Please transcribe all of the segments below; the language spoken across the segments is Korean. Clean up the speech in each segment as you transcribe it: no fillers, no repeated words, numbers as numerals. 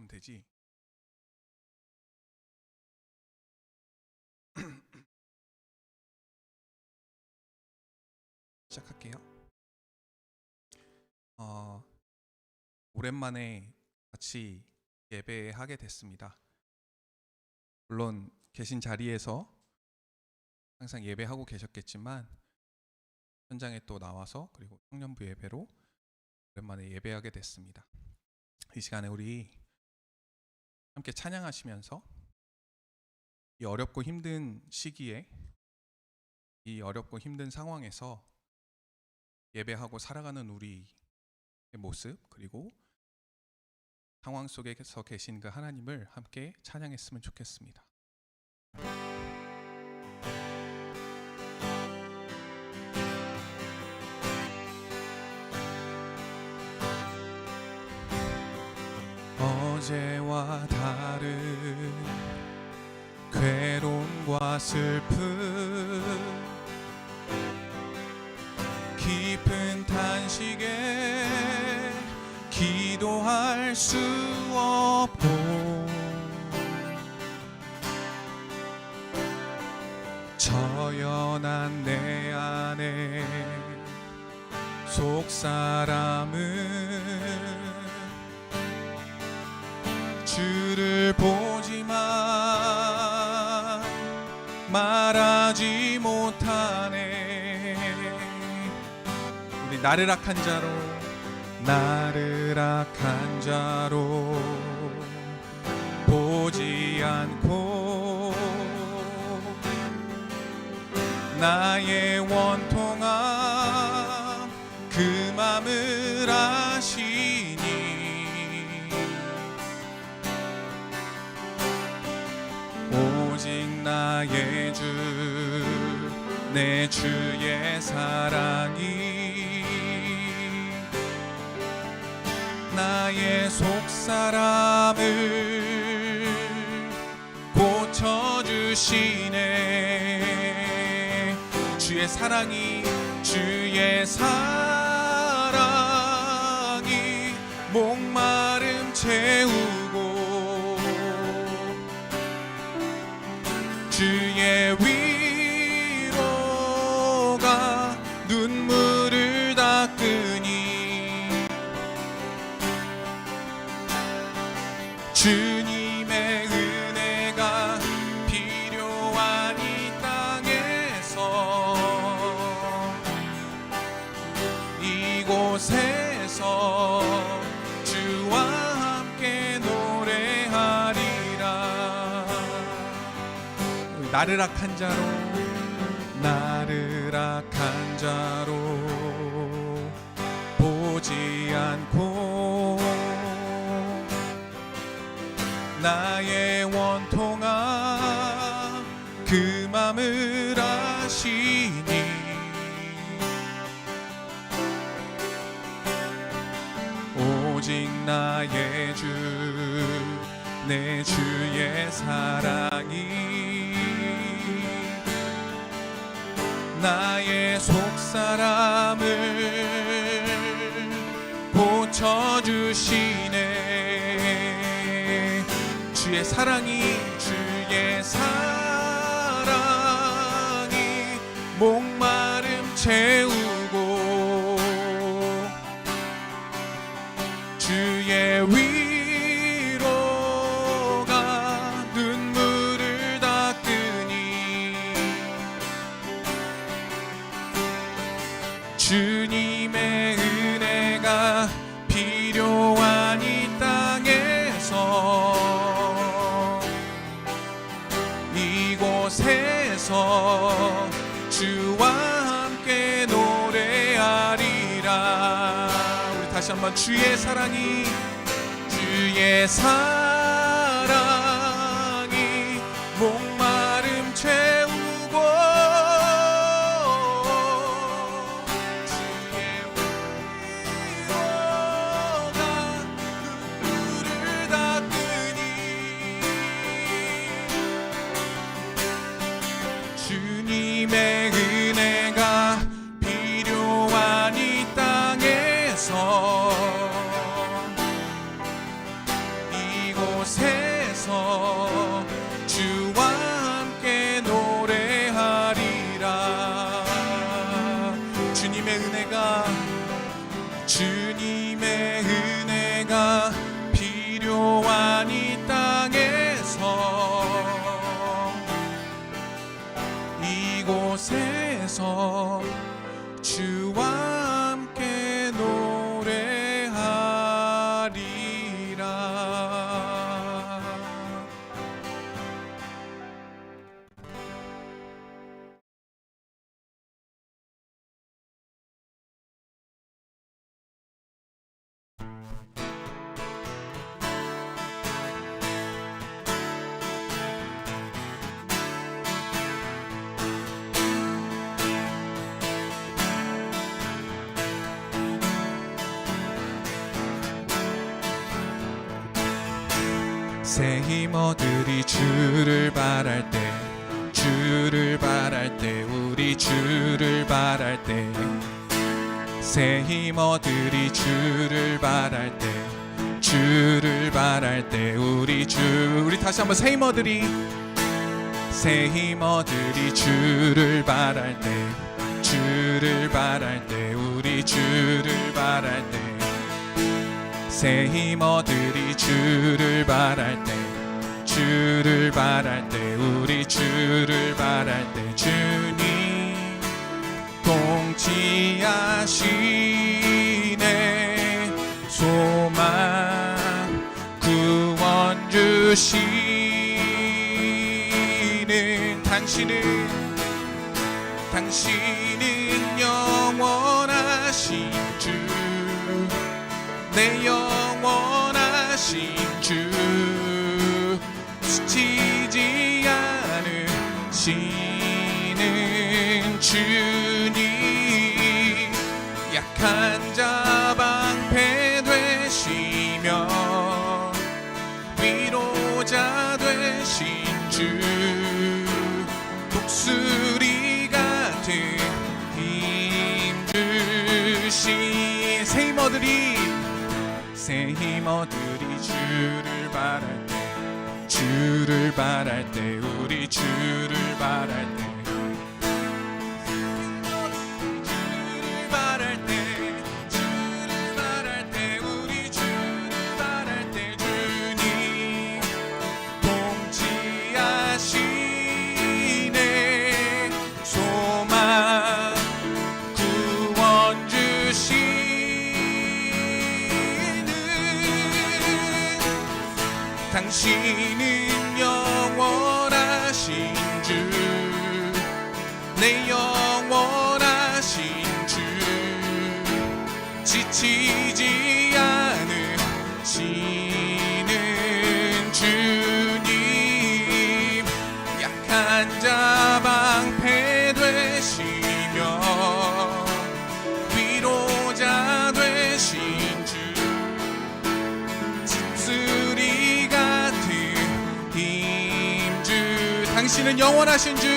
되지. 시작할게요. 오랜만에 같이 예배하게 됐습니다. 물론 계신 자리에서 항상 예배하고 계셨겠지만 현장에 또 나와서 그리고 청년부 예배로 오랜만에 예배하게 됐습니다. 이 시간에 우리 함께 찬양하시면서 이 어렵고 힘든 시기에, 이 어렵고 힘든 상황에서 예배하고 살아가는 우리의 모습, 그리고 상황 속에서 계신 그 하나님을 함께 찬양했으면 좋겠습니다. 어제와 다른 괴로움과 슬픔, 깊은 탄식에 기도할 수 없고, 처연한 내 안에 속사람은 주를 보지만 말하지 못하네. 우리 나를 악한 자로 보지 않고 나의 원통함 그 맘을 아시니, 오직 나의 주 내 주의 사랑이 나의 속사람을 고쳐주시네. 주의 사랑이 목마름 채우고 주의 위로가 눈물을 닦으니, 주님의 은혜가 필요한 이 땅에서 이곳에서 주와 함께 노래하리라. 나를 악한 자로 보지 않고 나의 원통함 그 맘을 아시니, 오직 나의 주 내 주의 사랑이 나의 속사람을 고쳐주시네. 주의 사랑이 목마름 채우고 주의 위로가 눈물을 닦으니, 주님의 은혜가 필요한 이 땅에서 이곳에서 주와 함께 노래하리라. 우리 다시 한번 주의 사랑이 목마름 채우고 주의 위로가 눈물을 닦으니, 주님의 은혜가 필요한 이 땅에서 이곳에서 주와 함께 노래하리라. 새 힘어들이 주를 바랄 때, 주를 바랄 때, 우리 주를 바랄 때, 새 힘어들이 주를 바랄 때, 주를 바랄 때, 우리 다시 한번 새 힘어들이 주를 바랄 때, 주를 바랄 때, 우리 주를 바랄 때, 새 힘어들이 주를 바랄 때, 주를 바랄 때, 우리 주를 바랄 때, 주님 통치하시네. 소망 구원 주시는 당신은 영원하신 주, 내 영원하신 주, 스치지 않으시는 주님, 약한 자 방패 되시며 위로자 되신 주, 독수리 같은 힘 주신 새 힘어들이 주를 바랄 때, 주를 바랄 때, 우리 주를 바랄 때, 주를 바랄 때, 주를 바랄 때, 우리 주를 바랄 때, 주님 통치하시네. 소망 구원 주시 당신은 영원하신 주, 내 영원하신 주, 지치지 않으시는 주님, 약한 자 방패 되시며 위로자 되신 주, 독수리 같은 힘주, 당신은 영원하신 주,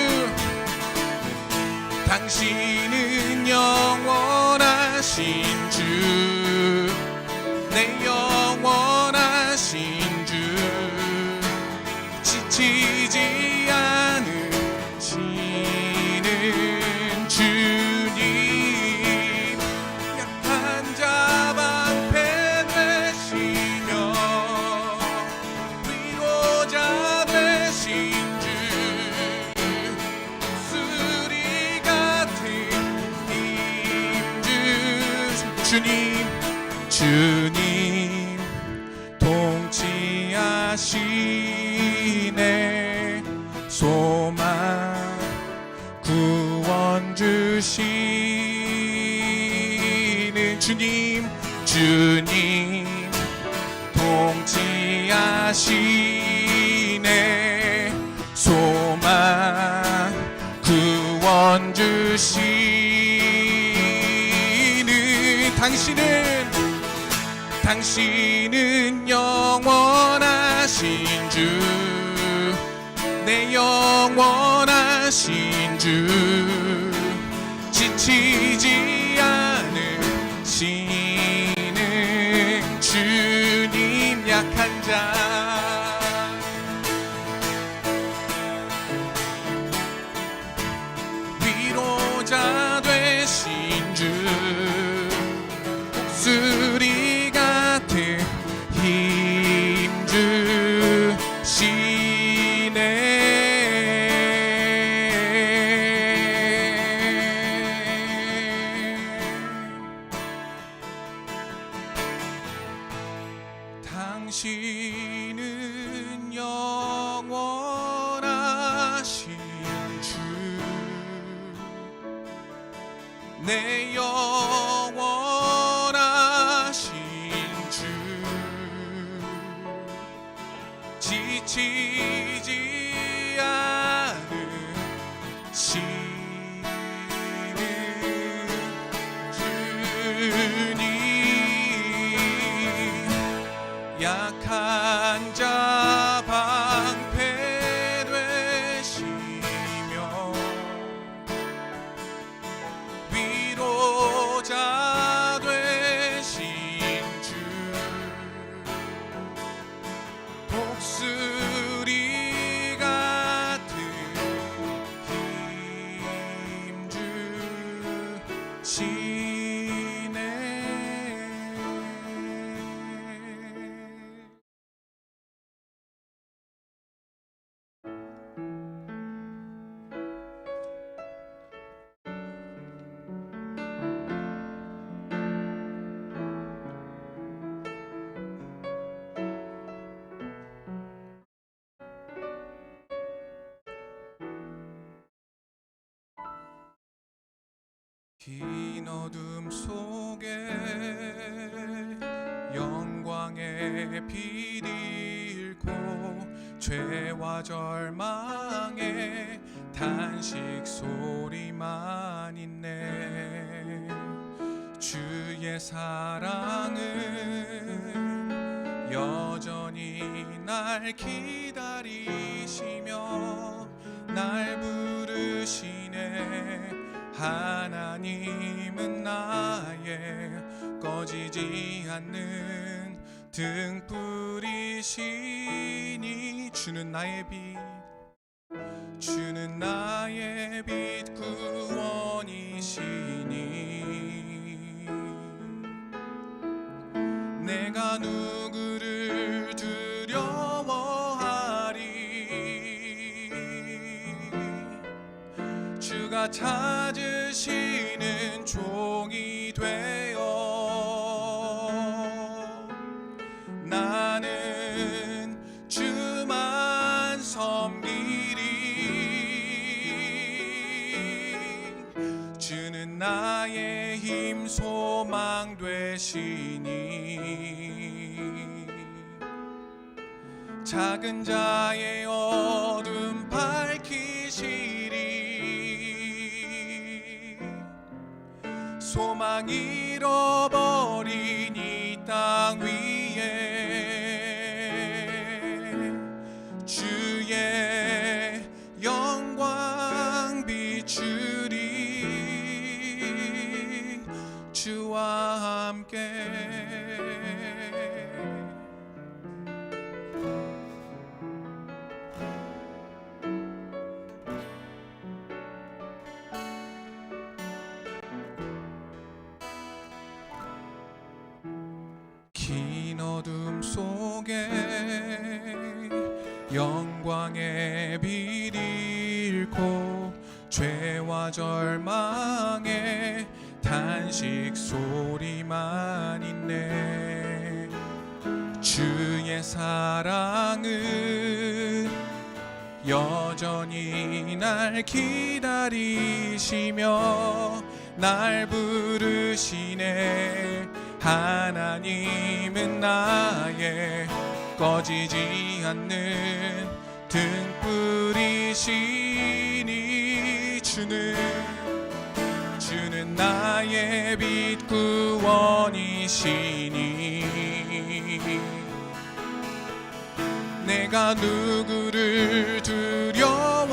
당신은 영원하신 주, 내 영원하신 주, 지치지 않으시는 주님, 약한 자 방패 되시며 위로자 되신 주, 독수리 같은 힘주, 주님 통치하시네. 소망 구원 주시는 주님 통치하시네. 소망 구원 주시는 당신은 영원하신 주, 내 영원하신 주, 지치지 않으시는 주님, 약한 자 위로자 되신 주, 독수리 같은 힘 주시네. 내 영원하신 주 지치지 않으시는 주님 약한 자 방패 되시며 위로자 되신 주 독수리 같은 힘 주시네. 긴 어둠 속에 영광의 빛 잃고 죄와 절망의 탄식 소리만 있네. 주의 사랑은 여전히 날 기다리시며 날 부르시네. 하나님은 나의 꺼지지 않는 등불이시니 주는 나의 빛, 주는 나의 빛 구원이시니 내가 누구를 두려워하리. 주가 찾으시는 종이 되어 나는 주만 섬기리. 주는 나의 힘 소망 되시니 작은 자의 어둠 밝히시리. 소망 잃어버린 이 땅 위에 주의 영광 비추리. 주와 함께 긴 어둠 속에 영광의 빛 잃고 죄와 절망의 탄식 소리만 있네. 주의 사랑은 여전히 날 기다리시며 날 부르시네. 하나님은 나의 꺼지지 않는 등불이시니 주는 나의 빛 구원이시니 내가 누구를 두려워하리.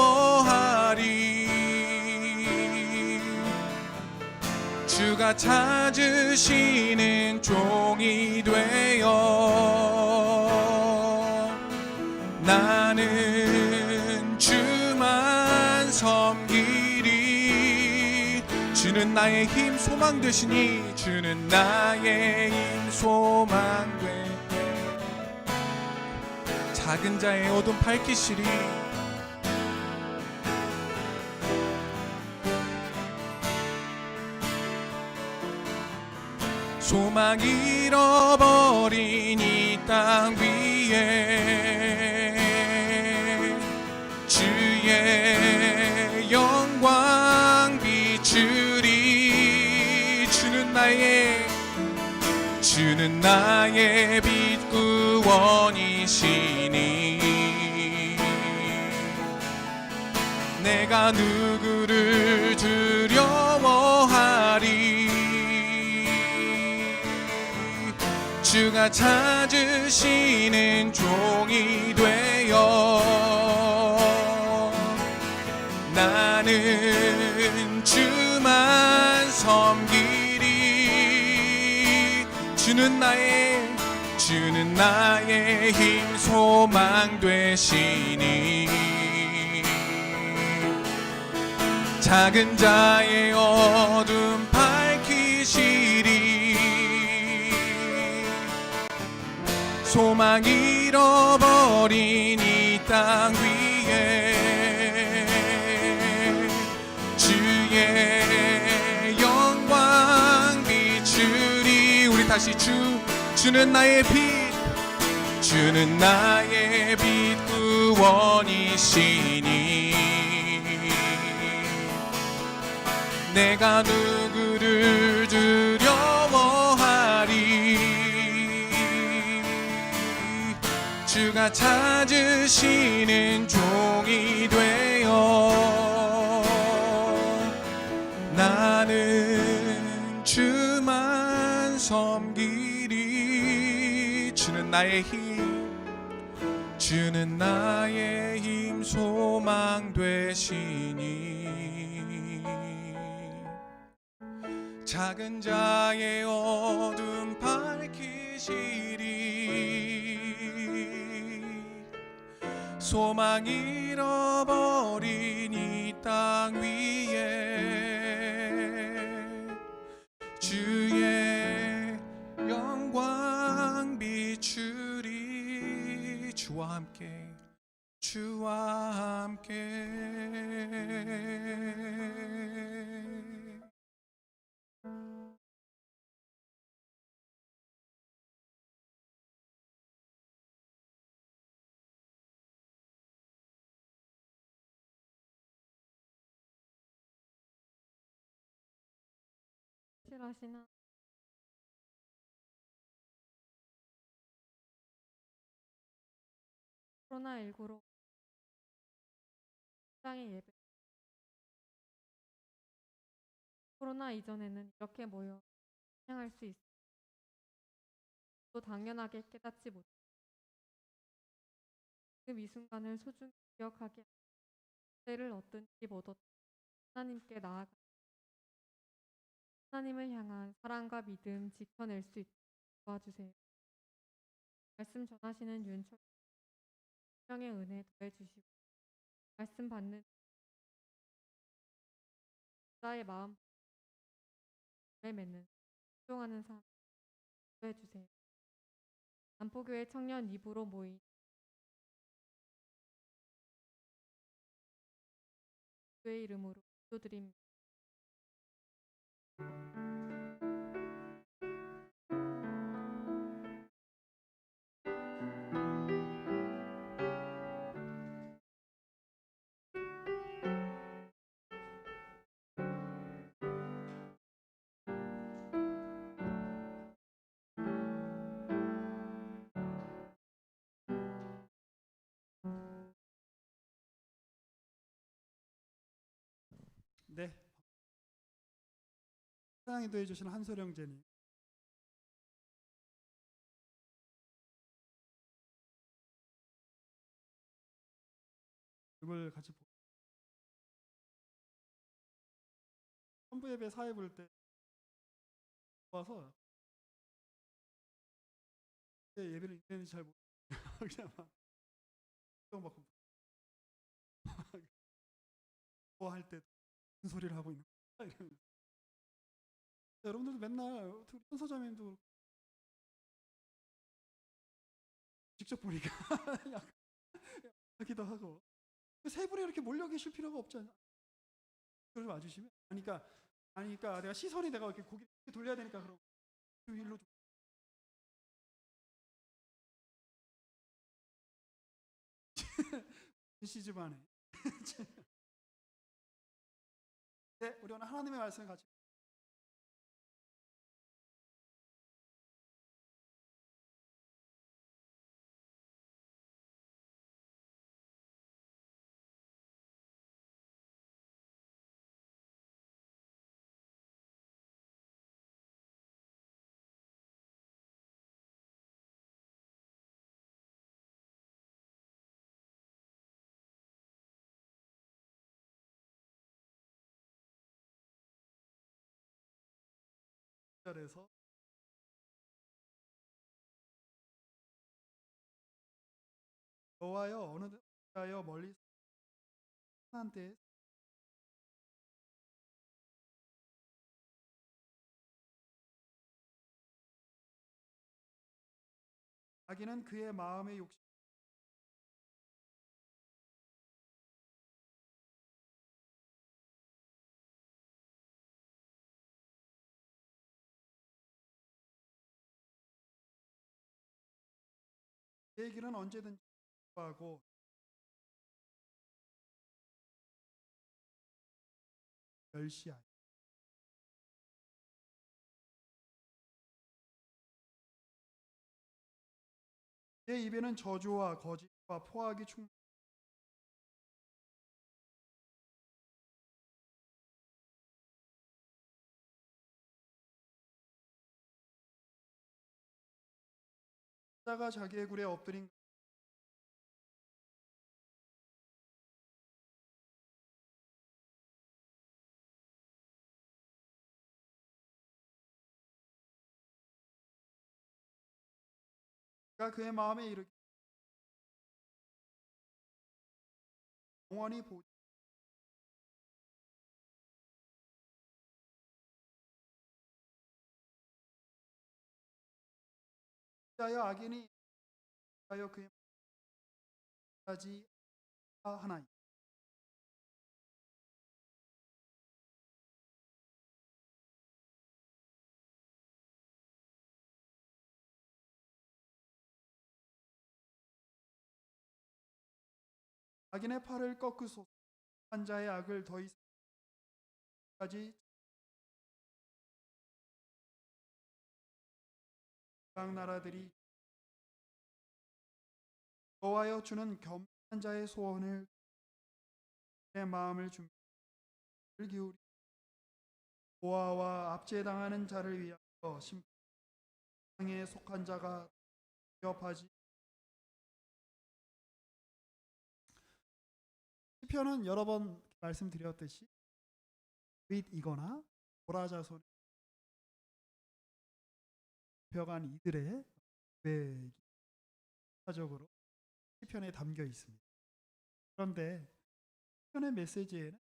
주가 찾으시는 종이 되어 나는 주만 섬기리. 주는 나의 힘 소망 되시니 주는 나의 힘 소망 되시니 작은 자의 어둠 밝히시리. 소망 잃어버린 이 땅 위에 주의 영광 비추리. 나의 빛 구원이시니 내가 누구를 두려워하리. 주가 찾으시는 종이 되어 나는 주만 섬기리. 주는 나의 힘 소망 되시니 작은 자의 어둠 밝히시리. 소망 잃어버린 이 땅 위에 주의 영광 비추리. 우리 다시 주는 나의 빛, 주는 나의 빛 구원이시니 내가 누구를 두려워하리. 주가 찾으시는 종이 되어 나는 주만 섬기리. 주는 나의 힘 소망 되시니 작은 자의 어둠 밝히시리. 소망 잃어버린 이 땅 위에 주의 영광 비추리. 주와 함께 하시나 코로나19로 현장의 예배. 코로나 이전에는 이렇게 모여 찬양할 수 있어. 또 당연하게 깨닫지 못. 지금 이 순간을 소중히 기억하게 때를 얻든지 못 얻든 하나님께 나아가 하나님을 향한 사랑과 믿음 지켜낼 수 있도록 도와주세요. 말씀 전하시는 윤철 명의 은혜 더해주시고 말씀 받는 자의 마음 맺는 수용하는 삶 더해주세요. 남포교회 청년 2부로 모인 교회 이름으로 기도드립니다. 네, 사랑이 더해주신 한소령제님, 이걸 같이 선부 예배 사회 볼 때 와서 예배를 인터넷이 잘 모르겠어요. 그냥 막 뭐 할 때 무슨 소리를 하고 있는 거야 이러면. 여러분들도 맨날 선서자님도 직접 보니까 하기도 하고 세 분이 이렇게 몰려 계실 필요가 없잖아. 그걸 와주시면 아니까 내가 시선이 내가 이렇게 고개 돌려야 되니까 그럼 일로 좀 시집안에. 네, 우리 오늘 하나님의 말씀을 같이 절에서 여호와여 어느 때하여 멀리 선한 때에 자기는 그의 마음의 욕심 내 길은 언제든지 하고 멸시하여 내 입에는 저주와 거짓과 포악이 충만 자가 자기의 굴에 엎드린 그가 그의 마음에 이르기 영원히 보지 하여 악인이 하여 그의 하지 하나니 악인의 팔을 꺾으소서 한 자의 악을 더 이상까지 각 나라들이 여호와여 주는 겸손한 자의 소원을 내 마음을 준비를 기울이 고아와 압제당하는 자를 위하여 심판에 속한 자가 위협하지 시편은 여러 번 말씀드렸듯이 이거나 고라 자손 벼간 이들의 고백이 사적으로 시편에 담겨 있습니다. 그런데 시편의 메시지에는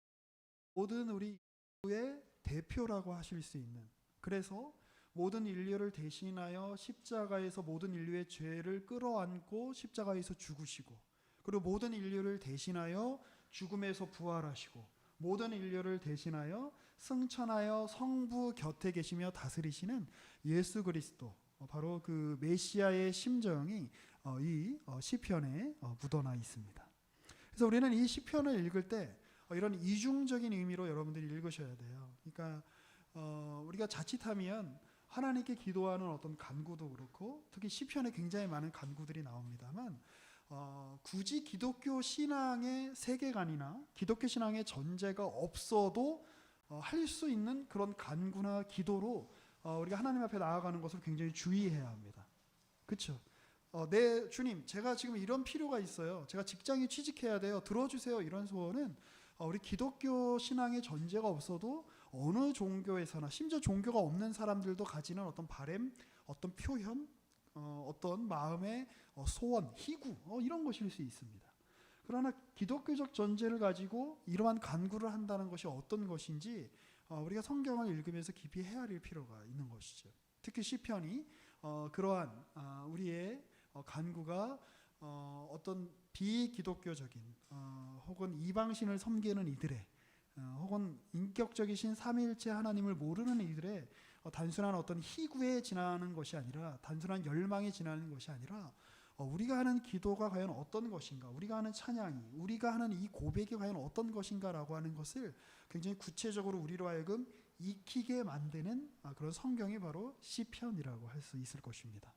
모든 우리 인류의 대표라고 하실 수 있는 그래서 모든 인류를 대신하여 십자가에서 모든 인류의 죄를 끌어안고 십자가에서 죽으시고 그리고 모든 인류를 대신하여 죽음에서 부활하시고 모든 인류를 대신하여 승천하여 성부 곁에 계시며 다스리시는 예수 그리스도 바로 그 메시아의 심정이 이 시편에 묻어나 있습니다. 그래서 우리는 이 시편을 읽을 때 이런 이중적인 의미로 여러분들이 읽으셔야 돼요. 그러니까 우리가 자칫하면 하나님께 기도하는 어떤 간구도 그렇고 특히 시편에 굉장히 많은 간구들이 나옵니다만 굳이 기독교 신앙의 세계관이나 기독교 신앙의 전제가 없어도 할 수 있는 그런 간구나 기도로 우리가 하나님 앞에 나아가는 것을 굉장히 주의해야 합니다. 그렇죠? 네 주님 제가 지금 이런 필요가 있어요. 제가 직장에 취직해야 돼요. 들어주세요. 이런 소원은 우리 기독교 신앙의 전제가 없어도 어느 종교에서나 심지어 종교가 없는 사람들도 가지는 어떤 바램, 어떤 표현, 어떤 마음의 소원, 희구 이런 것일 수 있습니다. 그러나 기독교적 전제를 가지고 이러한 간구를 한다는 것이 어떤 것인지 우리가 성경을 읽으면서 깊이 헤아릴 필요가 있는 것이죠. 특히 시편이 그러한 우리의 간구가 어떤 비기독교적인 혹은 이방신을 섬기는 이들의 혹은 인격적이신 삼위일체 하나님을 모르는 이들의 단순한 어떤 희구에 지나는 것이 아니라 단순한 열망에 지나는 것이 아니라 우리가 하는 기도가 과연 어떤 것인가, 우리가 하는 찬양이, 우리가 하는 이 고백이 과연 어떤 것인가라고 하는 것을 굉장히 구체적으로 우리로 하여금 익히게 만드는 그런 성경이 바로 시편이라고 할 수 있을 것입니다.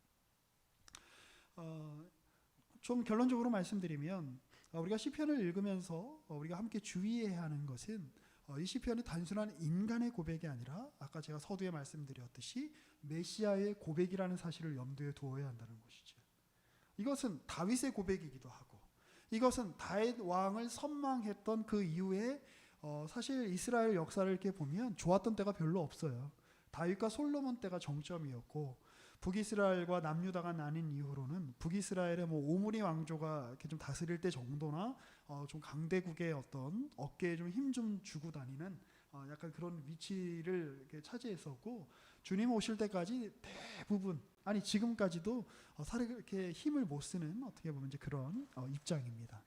좀 결론적으로 말씀드리면 우리가 시편을 읽으면서 우리가 함께 주의해야 하는 것은 이 시편이 단순한 인간의 고백이 아니라 아까 제가 서두에 말씀드렸듯이 메시아의 고백이라는 사실을 염두에 두어야 한다는 것이죠. 이것은 다윗의 고백이기도 하고 이것은 다윗 왕을 선망했던 그 이후에 사실 이스라엘 역사를 이렇게 보면 좋았던 때가 별로 없어요. 다윗과 솔로몬 때가 정점이었고 북이스라엘과 남유다가 나뉜 이후로는 북이스라엘의 뭐 오므리 왕조가 이렇게 좀 다스릴 때 정도나 좀 강대국의 어떤 어깨에 좀 힘 좀 주고 다니는 약간 그런 위치를 이렇게 차지했었고 주님 오실 때까지 대부분 아니 지금까지도 사례 이렇게 힘을 못 쓰는 어떻게 보면 이제 그런 입장입니다.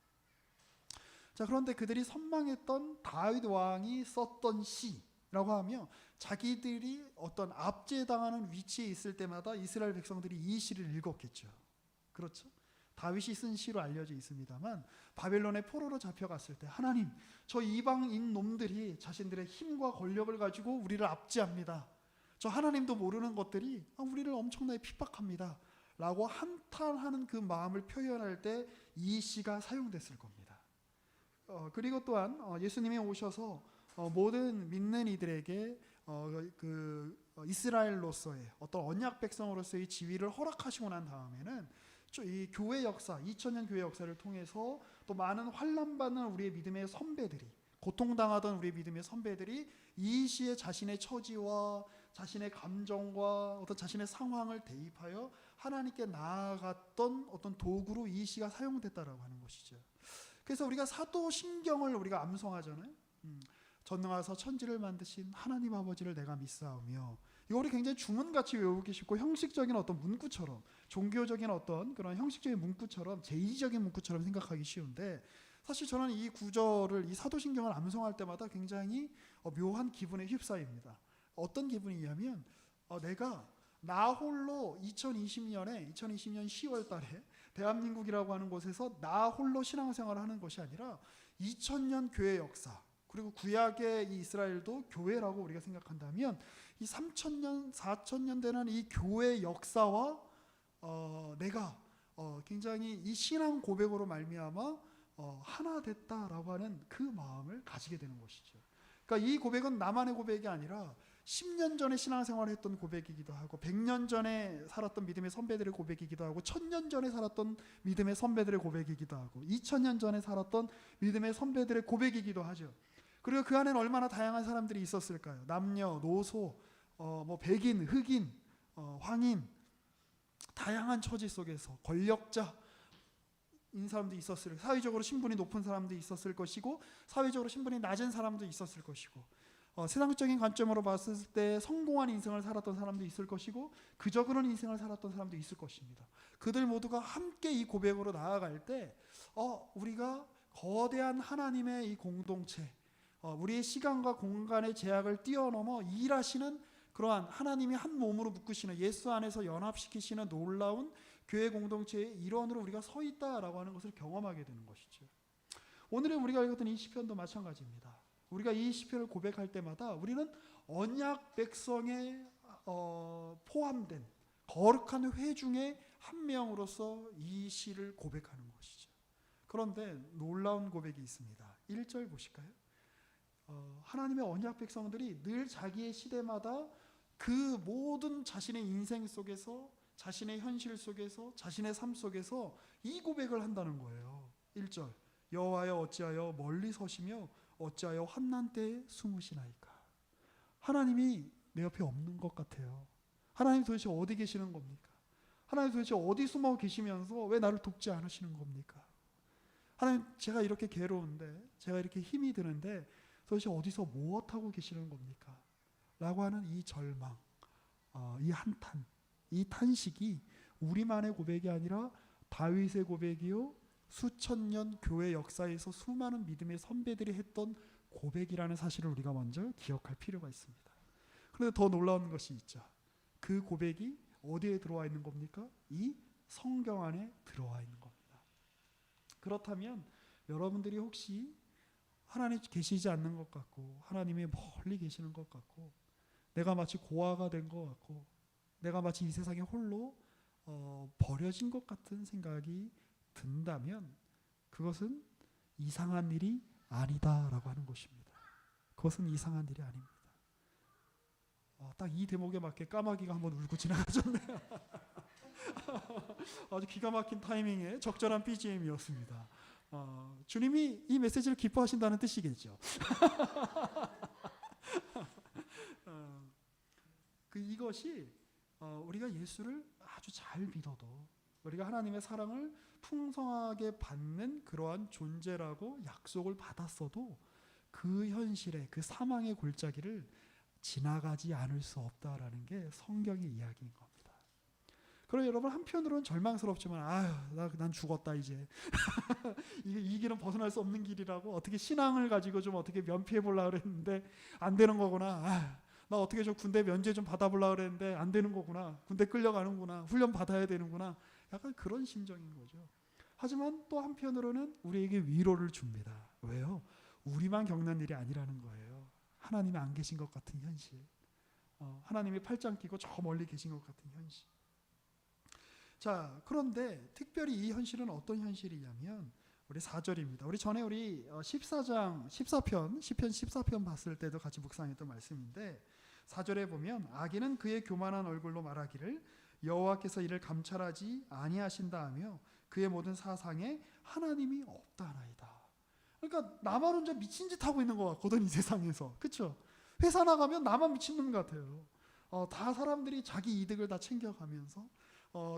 자, 그런데 그들이 선망했던 다윗 왕이 썼던 시라고 하며 자기들이 어떤 압제당하는 위치에 있을 때마다 이스라엘 백성들이 이 시를 읽었겠죠. 그렇죠? 다윗이 쓴 시로 알려져 있습니다만 바벨론의 포로로 잡혀갔을 때 하나님, 저 이방인 놈들이 자신들의 힘과 권력을 가지고 우리를 압제합니다. 저 하나님도 모르는 것들이 우리를 엄청나게 핍박합니다. 라고 한탄하는 그 마음을 표현할 때 이 시가 사용됐을 겁니다. 그리고 또한 예수님이 오셔서 모든 믿는 이들에게 이스라엘로서의 어떤 언약 백성으로서의 지위를 허락하시고 난 다음에는 이 교회 역사, 2000년 교회 역사를 통해서 또 많은 환난받는 우리의 믿음의 선배들이, 고통당하던 우리의 믿음의 선배들이 이 시에 자신의 처지와 자신의 감정과 어떤 자신의 상황을 대입하여 하나님께 나아갔던 어떤 도구로 이 시가 사용됐다라고 하는 것이죠. 그래서 우리가 사도신경을 우리가 암송하잖아요. 전능하사 천지를 만드신 하나님 아버지를 내가 믿사오며, 이거 우리 굉장히 주문같이 외우기 쉽고 형식적인 어떤 문구처럼, 종교적인 어떤 그런 형식적인 문구처럼, 제의적인 문구처럼 생각하기 쉬운데, 사실 저는 이 구절을, 이 사도신경을 암송할 때마다 굉장히 묘한 기분에 휩싸입니다. 어떤 기분이냐면 내가 나 홀로 2020년 10월 달에 대한민국이라고 하는 곳에서 나 홀로 신앙생활을 하는 것이 아니라 2000년 교회 역사, 그리고 구약의 이 이스라엘도 교회라고 우리가 생각한다면 이 3000년, 4000년 되는 이 교회 역사와 내가 굉장히 이 신앙 고백으로 말미암아 하나 됐다라고 하는 그 마음을 가지게 되는 것이죠. 그러니까 이 고백은 나만의 고백이 아니라 10년 전에 신앙생활을 했던 고백이기도 하고 100년 전에 살았던 믿음의 선배들의 고백이기도 하고 1000년 전에 살았던 믿음의 선배들의 고백이기도 하고 2000년 전에 살았던 믿음의 선배들의 고백이기도 하죠. 그리고 그 안에는 얼마나 다양한 사람들이 있었을까요? 남녀, 노소, 백인, 흑인, 황인, 다양한 처지 속에서 권력자인 사람도 있었을, 사회적으로 신분이 높은 사람도 있었을 것이고 사회적으로 신분이 낮은 사람도 있었을 것이고 세상적인 관점으로 봤을 때 성공한 인생을 살았던 사람도 있을 것이고 그저 그런 인생을 살았던 사람도 있을 것입니다. 그들 모두가 함께 이 고백으로 나아갈 때 우리가 거대한 하나님의 이 공동체, 우리의 시간과 공간의 제약을 뛰어넘어 일하시는 그러한 하나님이 한 몸으로 묶으시는, 예수 안에서 연합시키시는 놀라운 교회 공동체의 일원으로 우리가 서 있다라고 하는 것을 경험하게 되는 것이죠. 오늘의 우리가 읽었던 이 시편도 마찬가지입니다. 우리가 이 시편을 고백할 때마다 우리는 언약 백성에 포함된 거룩한 회 중에 한 명으로서 이 시를 고백하는 것이죠. 그런데 놀라운 고백이 있습니다. 1절 보실까요? 하나님의 언약 백성들이 늘 자기의 시대마다 그 모든 자신의 인생 속에서, 자신의 현실 속에서, 자신의 삶 속에서 이 고백을 한다는 거예요. 1절, 여호와여 어찌하여 멀리 서시며 어찌하여 환난 때에 숨으시나이까. 하나님이 내 옆에 없는 것 같아요. 하나님 도대체 어디 계시는 겁니까? 하나님 도대체 어디 숨어 계시면서 왜 나를 돕지 않으시는 겁니까? 하나님, 제가 이렇게 괴로운데, 제가 이렇게 힘이 드는데 도대체 어디서 무엇하고 계시는 겁니까? 라고 하는 이 절망, 이 한탄, 이 탄식이 우리만의 고백이 아니라 다윗의 고백이요, 수천 년 교회 역사에서 수많은 믿음의 선배들이 했던 고백이라는 사실을 우리가 먼저 기억할 필요가 있습니다. 그런데 더 놀라운 것이 있죠. 그 고백이 어디에 들어와 있는 겁니까? 이 성경 안에 들어와 있는 겁니다. 그렇다면 여러분들이 혹시 하나님 계시지 않는 것 같고, 하나님이 멀리 계시는 것 같고, 내가 마치 고아가 된 것 같고, 내가 마치 이 세상에 홀로 버려진 것 같은 생각이 든다면 그것은 이상한 일이 아니다라고 하는 것입니다. 그것은 이상한 일이 아닙니다. 딱 이 대목에 맞게 까마귀가 한번 울고 지나가졌네요. 아주 기가 막힌 타이밍에 적절한 BGM이었습니다. 주님이 이 메시지를 기뻐하신다는 뜻이겠죠. 것이 우리가 예수를 아주 잘 믿어도 우리가 하나님의 사랑을 풍성하게 받는 그러한 존재라고 약속을 받았어도 그 현실의 그 사망의 골짜기를 지나가지 않을 수 없다라는 게 성경의 이야기인 겁니다. 그럼 여러분 한편으로는 절망스럽지만 난 죽었다 이제 이 길은 벗어날 수 없는 길이라고 어떻게 신앙을 가지고 좀 어떻게 면피해 보려고 그랬는데 안 되는 거구나. 나 어떻게 좀 군대 면제 좀 받아보려고 그랬는데 안 되는 거구나. 군대 끌려가는구나. 훈련 받아야 되는구나. 약간 그런 심정인 거죠. 하지만 또 한편으로는 우리에게 위로를 줍니다. 왜요? 우리만 겪는 일이 아니라는 거예요. 하나님이 안 계신 것 같은 현실. 하나님이 팔짱 끼고 저 멀리 계신 것 같은 현실. 자, 그런데 특별히 이 현실은 어떤 현실이냐면 우리 4절입니다. 우리 전에 우리 14편 시편 14편 봤을 때도 같이 묵상했던 말씀인데 4절에 보면 악인은 그의 교만한 얼굴로 말하기를 여호와께서 이를 감찰하지 아니하신다 하며 그의 모든 사상에 하나님이 없다나이다. 그러니까 나만 혼자 미친 짓 하고 있는 것 같거든 이 세상에서. 그렇죠? 회사 나가면 나만 미친놈 같아요. 다 사람들이 자기 이득을 다 챙겨가면서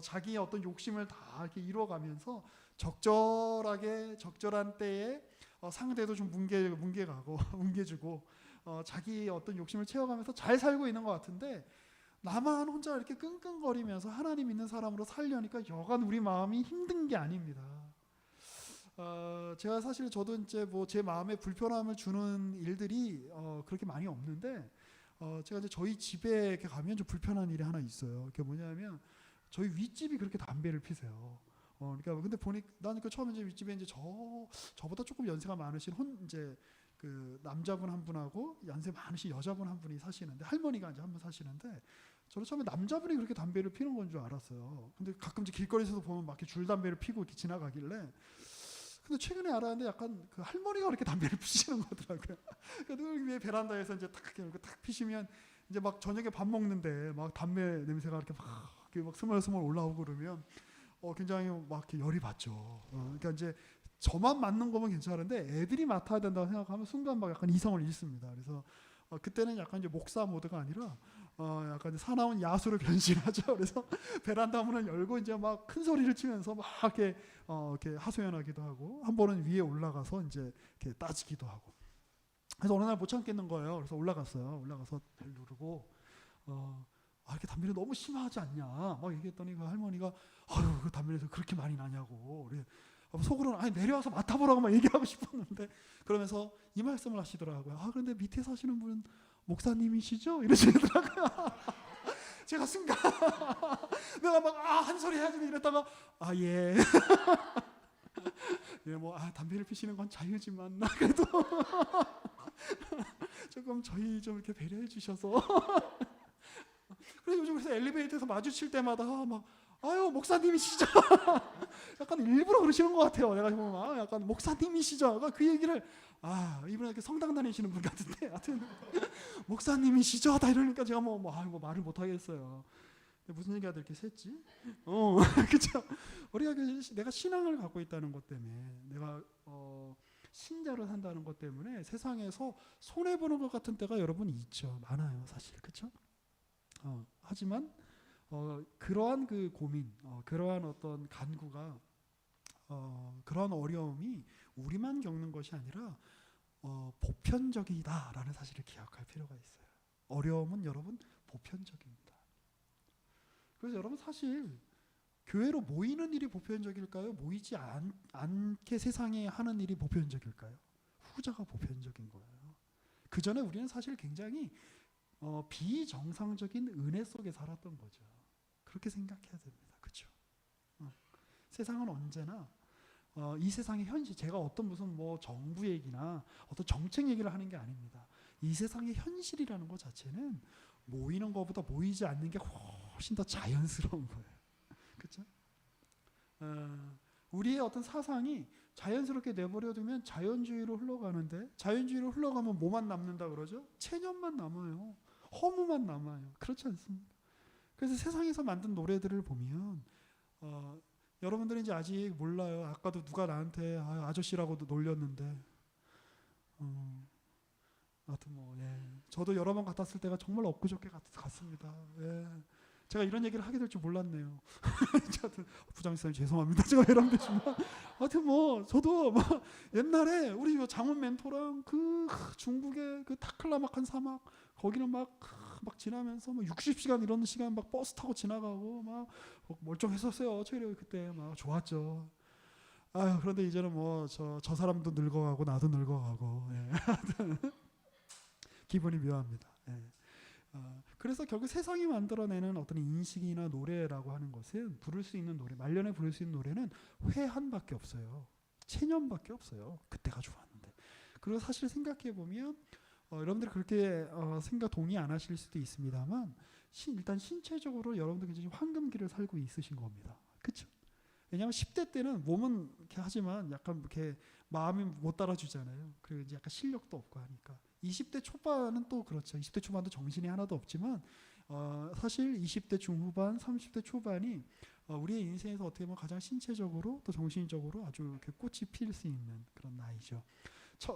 자기의 어떤 욕심을 다 이렇게 이뤄가면서 적절한 때에 상대도 좀 뭉개가고 뭉개주고 자기의 어떤 욕심을 채워가면서 잘 살고 있는 것 같은데 나만 혼자 이렇게 끙끙거리면서 하나님 있는 사람으로 살려니까 여간 우리 마음이 힘든 게 아닙니다. 제가 사실 저도 이제 뭐 제 마음에 불편함을 주는 일들이 그렇게 많이 없는데 제가 이제 저희 집에 이렇게 가면 좀 불편한 일이 하나 있어요. 그게 뭐냐면 저희 윗집이 그렇게 담배를 피세요. 그러니까 근데 나는 그 처음에 이제 윗집에 이제 저보다 조금 연세가 많으신 이제 그 남자분 한 분하고 연세 많으신 여자분 한 분이 사시는데 할머니가 이제 한 분 사시는데 저는 처음에 남자분이 그렇게 담배를 피는 건 줄 알았어요. 근데 가끔 이제 길거리에서 보면 막 이렇게 줄담배를 피고 이렇게 지나가길래 근데 최근에 알았는데 약간 그 할머니가 그렇게 담배를 피시는 거더라고요. 늘 위에 베란다에서 이제 딱 피시면 이제 막 저녁에 밥 먹는데 막 담배 냄새가 이렇게 막 스멀스멀 올라오고 그러면 굉장히 막 이렇게 열이 받죠. 그러니까 이제 저만 맡는 거면 괜찮은데 애들이 맡아야 된다고 생각하면 순간 막 약간 이성을 잃습니다. 그래서 그때는 약간 이제 목사 모드가 아니라 약간 이제 사나운 야수로 변신하죠. 그래서 베란다 문을 열고 이제 막 큰 소리를 치면서 막 이렇게 하소연하기도 하고 한 번은 위에 올라가서 이제 이렇게 따지기도 하고. 그래서 어느 날 못 참겠는 거예요. 그래서 올라갔어요. 올라가서 벨 누르고 이렇게 담배를 너무 심하지 않냐 막 얘기했더니 그 할머니가 그 담배에서 그렇게 많이 나냐고. 속으로는 내려와서 맡아보라고 막 얘기하고 싶었는데 그러면서 이 말씀을 하시더라고요. 그런데 밑에 사시는 분은 목사님이시죠? 이러시더라고요. 제가 순간 내가 막 한 소리 해야지 이랬다가 예. 예, 뭐 담배를 피시는 건 자유지만 나 그래도 조금 저희 좀 이렇게 배려해 주셔서 그래서 요즘 그래서 엘리베이터에서 마주칠 때마다 목사님이시죠? 약간 일부러 그러시는 것 같아요. 내가 보면 약간 목사님이시죠? 그 얘기를 이분은 이렇게 성당 다니시는 분 같은데 하여튼 목사님이시죠? 다 이러니까 제가 뭐 말을 못 하겠어요. 무슨 얘기가 이렇게 셌지? 그렇죠? 우리가 내가 신앙을 갖고 있다는 것 때문에 내가 신자로 산다는 것 때문에 세상에서 손해 보는 것 같은 때가 여러분 있죠. 많아요, 사실. 그렇죠? 하지만 그러한 그 고민, 그러한 어떤 간구가 그러한 어려움이 우리만 겪는 것이 아니라 보편적이다라는 사실을 기억할 필요가 있어요. 어려움은 여러분 보편적입니다. 그래서 여러분 사실 교회로 모이는 일이 보편적일까요? 모이지 않게 세상에 하는 일이 보편적일까요? 후자가 보편적인 거예요. 그 전에 우리는 사실 굉장히 비정상적인 은혜 속에 살았던 거죠. 그렇게 생각해야 됩니다. 그렇죠? 세상은 언제나 이 세상의 현실, 제가 어떤 무슨 뭐 정부 얘기나 어떤 정책 얘기를 하는 게 아닙니다. 이 세상의 현실이라는 것 자체는 모이는 것보다 모이지 않는 게 훨씬 더 자연스러운 거예요. 그렇죠? 우리의 어떤 사상이 자연스럽게 내버려두면 자연주의로 흘러가는데 자연주의로 흘러가면 뭐만 남는다 그러죠? 체념만 남아요. 허무만 남아요. 그렇지 않습니까? 그래서 세상에서 만든 노래들을 보면 여러분들은 이제 아직 몰라요. 아까도 누가 나한테 아저씨라고도 놀렸는데 하여튼 저도 여러 번 갔다 왔을 때가 정말 엊그저께 갔습니다. 예. 제가 이런 얘기를 하게 될 줄 몰랐네요. 하여튼 부장님 죄송합니다. 제가 이런데지만 하여튼 뭐 저도 막 옛날에 우리 장훈 멘토랑 그 중국의 그 타클라막한 사막 거기는 막 지나면서 뭐 60시간 이런 시간 막 버스 타고 지나가고 막 멀쩡했었어요. 체력이 그때 막 좋았죠. 아유, 그런데 이제는 뭐 저 사람도 늙어가고 나도 늙어가고 예. 기분이 묘합니다. 예. 그래서 결국 세상이 만들어내는 어떤 인식이나 노래라고 하는 것은 부를 수 있는 노래, 말년에 부를 수 있는 노래는 회한밖에 없어요. 체념밖에 없어요. 그때가 좋았는데. 그리고 사실 생각해 보면 여러분들이 그렇게 생각 동의 안 하실 수도 있습니다만 일단 신체적으로 여러분들 굉장히 황금기를 살고 있으신 겁니다. 그렇죠? 왜냐하면 10대 때는 몸은 이렇게 하지만 약간 이렇게 마음이 못 따라주잖아요. 그리고 이제 약간 실력도 없고 하니까. 20대 초반은 또 그렇죠. 20대 초반도 정신이 하나도 없지만 사실 20대 중후반, 30대 초반이 우리의 인생에서 어떻게 보면 가장 신체적으로 또 정신적으로 아주 이렇게 꽃이 필 수 있는 그런 나이죠.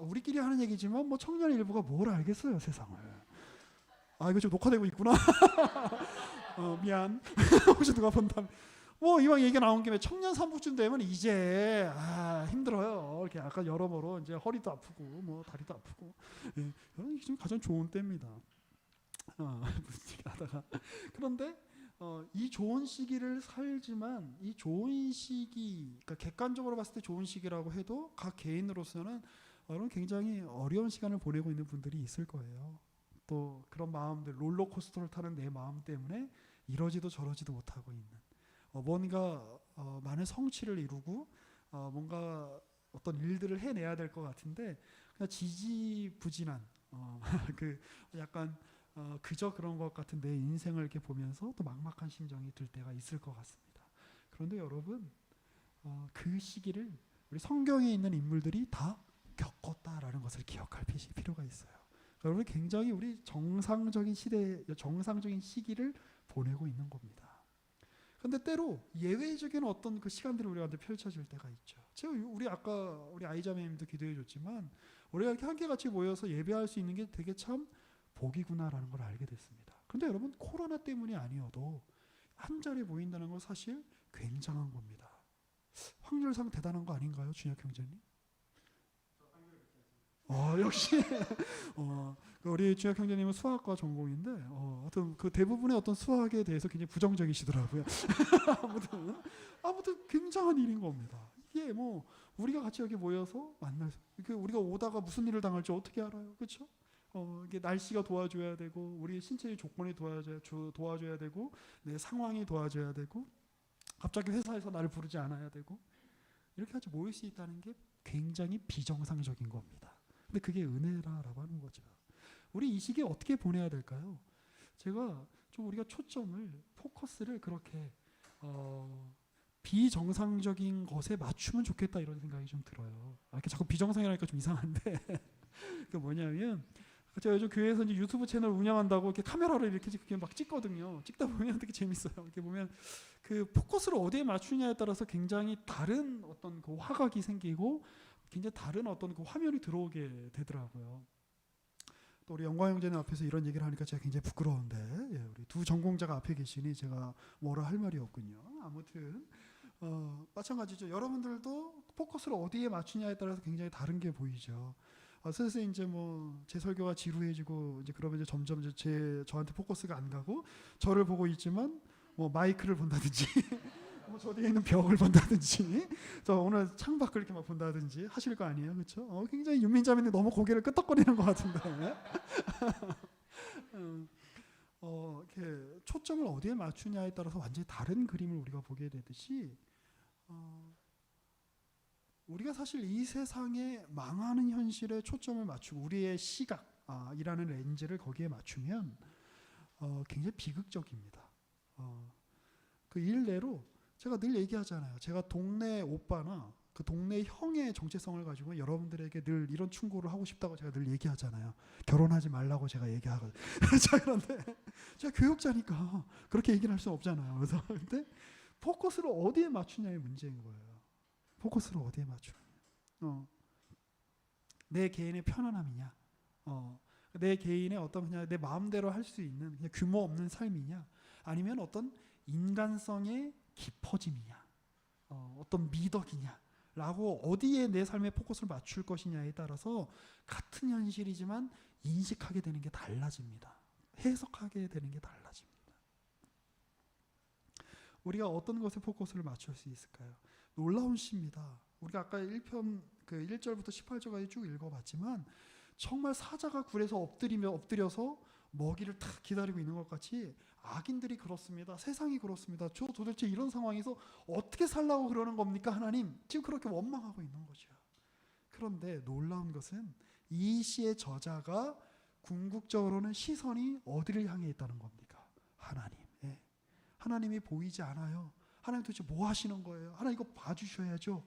우리끼리 하는 얘기지만 뭐 청년 일부가 뭘 알겠어요, 세상을. 아, 이거 지금 녹화되고 있구나. 미안. 혹시 누가 본다면. 뭐 이왕 얘기 나온 김에 청년 3부쯤 되면 이제 힘들어요. 이렇게 약간 여러모로 이제 허리도 아프고 뭐 다리도 아프고. 예, 이게 지금 가장 좋은 때입니다. 무슨 하다가 그런데 이 좋은 시기를 살지만 이 좋은 시기, 그러니까 객관적으로 봤을 때 좋은 시기라고 해도 각 개인으로서는 여러분 굉장히 어려운 시간을 보내고 있는 분들이 있을 거예요. 또 그런 마음들, 롤러코스터를 타는 내 마음 때문에 이러지도 저러지도 못하고 있는. 뭔가 많은 성취를 이루고 뭔가 어떤 일들을 해내야 될 것 같은데 그냥 지지부진한 그 약간 그저 그런 것 같은 내 인생을 이렇게 보면서 또 막막한 심정이 들 때가 있을 것 같습니다. 그런데 여러분 그 시기를 우리 성경에 있는 인물들이 다 겪었다라는 것을 기억할 필요가 있어요. 여러분 굉장히 우리 정상적인 시대, 정상적인 시기를 보내고 있는 겁니다. 근데 때로 예외적인 어떤 그 시간들이 우리한테 펼쳐질 때가 있죠. 우리 아까 우리 아이자매님도 기도해줬지만 우리가 이렇게 함께 같이 모여서 예배할 수 있는 게 되게 참 복이구나라는 걸 알게 됐습니다. 근데 여러분 코로나 때문이 아니어도 한 자리에 모인다는 건 사실 굉장한 겁니다. 확률상 대단한 거 아닌가요, 준혁 형제님? 역시 우리 준혁 형제님은 수학과 전공인데 하여튼 그 대부분의 어떤 수학에 대해서 굉장히 부정적이시더라고요. 아무튼 굉장한 일인 겁니다. 이게 뭐 우리가 같이 여기 모여서 만나서 우리가 오다가 무슨 일을 당할지 어떻게 알아요, 그렇죠? 이게 날씨가 도와줘야 되고 우리 신체의 조건이 도와줘야 되고 내 상황이 도와줘야 되고 갑자기 회사에서 나를 부르지 않아야 되고 이렇게 같이 모일 수 있다는 게 굉장히 비정상적인 겁니다. 근데 그게 은혜라고 하는 거죠. 우리 이 시기에 어떻게 보내야 될까요? 제가 좀 우리가 초점을 포커스를 그렇게 비정상적인 것에 맞추면 좋겠다 이런 생각이 좀 들어요. 이렇게 자꾸 비정상이라니까 좀 이상한데 그 뭐냐면 제가 요즘 교회에서 이제 유튜브 채널 운영한다고 이렇게 카메라를 이렇게 막 찍거든요. 찍다 보면 되게 재밌어요. 이렇게 보면 그 포커스를 어디에 맞추냐에 따라서 굉장히 다른 어떤 그 화각이 생기고 굉장히 다른 어떤 그 화면이 들어오게 되더라고요. 또 우리 영광 형제님 앞에서 이런 얘기를 하니까 제가 굉장히 부끄러운데 우리 두 전공자가 앞에 계시니 제가 뭐라 할 말이 없군요. 아무튼 마찬가지죠. 여러분들도 포커스를 어디에 맞추냐에 따라서 굉장히 다른 게 보이죠. 슬슬 이제 뭐 제 설교가 지루해지고 이제 그러면 이제 점점 저한테 포커스가 안 가고 저를 보고 있지만 뭐 마이크를 본다든지 뭐 저 뒤에 있는 벽을 본다든지 저 오늘 창밖을 이렇게 막 본다든지 하실 거 아니에요, 그렇죠? 굉장히 윤민자매님 너무 고개를 끄덕거리는 것 같은데 이렇게 초점을 어디에 맞추냐에 따라서 완전히 다른 그림을 우리가 보게 되듯이 우리가 사실 이 세상에 망하는 현실에 초점을 맞추고 우리의 시각이라는 렌즈를 거기에 맞추면 굉장히 비극적입니다. 그 일례로 제가 늘 얘기하잖아요. 제가 동네 오빠나 그 동네 형의 정체성을 가지고 여러분들에게 늘 이런 충고를 하고 싶다고 제가 늘 얘기하잖아요. 결혼하지 말라고 제가 얘기하거든요. 자, 그런데 제가 교육자니까 그렇게 얘기를 할 수 없잖아요. 그래서 근데 포커스를 어디에 맞추냐의 문제인 거예요. 포커스를 어디에 맞추느냐. 내 개인의 편안함이냐. 내 개인의 어떤 그냥 내 마음대로 할 수 있는 그냥 규모 없는 삶이냐, 아니면 어떤 인간성의 깊어짐이냐, 어떤 미덕이냐라고 어디에 내 삶의 포커스를 맞출 것이냐에 따라서 같은 현실이지만 인식하게 되는 게 달라집니다. 해석하게 되는 게 달라집니다. 우리가 어떤 것에 포커스를 맞출 수 있을까요? 놀라운 시입니다. 우리가 아까 1편 그 1절부터 18절까지 쭉 읽어봤지만 정말 사자가 굴에서 엎드려서 먹이를 탁 기다리고 있는 것 같이 악인들이 그렇습니다. 세상이 그렇습니다. 저 도대체 이런 상황에서 어떻게 살라고 그러는 겁니까? 하나님, 지금 그렇게 원망하고 있는 거죠. 그런데 놀라운 것은 이 시의 저자가 궁극적으로는 시선이 어디를 향해 있다는 겁니까? 하나님. 예. 하나님이 보이지 않아요. 하나님 도대체 뭐 하시는 거예요? 하나님 이거 봐주셔야죠